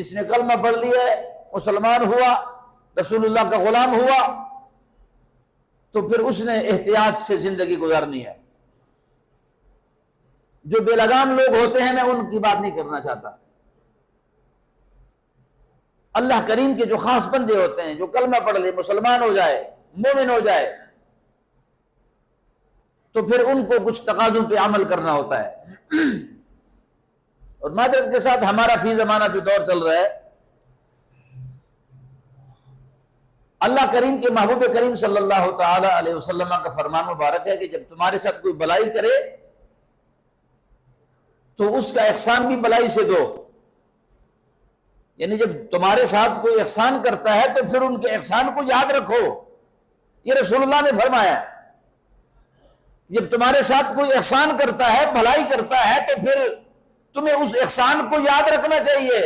جس نے کلمہ پڑھ لیا ہے، مسلمان ہوا، رسول اللہ کا غلام ہوا، تو پھر اس نے احتیاط سے زندگی گزارنی ہے۔ جو بے لگام لوگ ہوتے ہیں میں ان کی بات نہیں کرنا چاہتا۔ اللہ کریم کے جو خاص بندے ہوتے ہیں، جو کلمہ پڑھ لے، مسلمان ہو جائے، مومن ہو جائے، تو پھر ان کو کچھ تقاضوں پہ عمل کرنا ہوتا ہے۔ اور معذرت کے ساتھ ہمارا فی زمانہ پہ دور چل رہا ہے، اللہ کریم کے محبوب کریم صلی اللہ تعالی علیہ وسلم کا فرمان مبارک ہے کہ جب تمہارے ساتھ کوئی بلائی کرے تو اس کا احسان بھی بلائی سے دو، یعنی جب تمہارے ساتھ کوئی احسان کرتا ہے تو پھر ان کے احسان کو یاد رکھو، یہ رسول اللہ نے فرمایا ہے۔ جب تمہارے ساتھ کوئی احسان کرتا ہے، بھلائی کرتا ہے، تو پھر تمہیں اس احسان کو یاد رکھنا چاہیے۔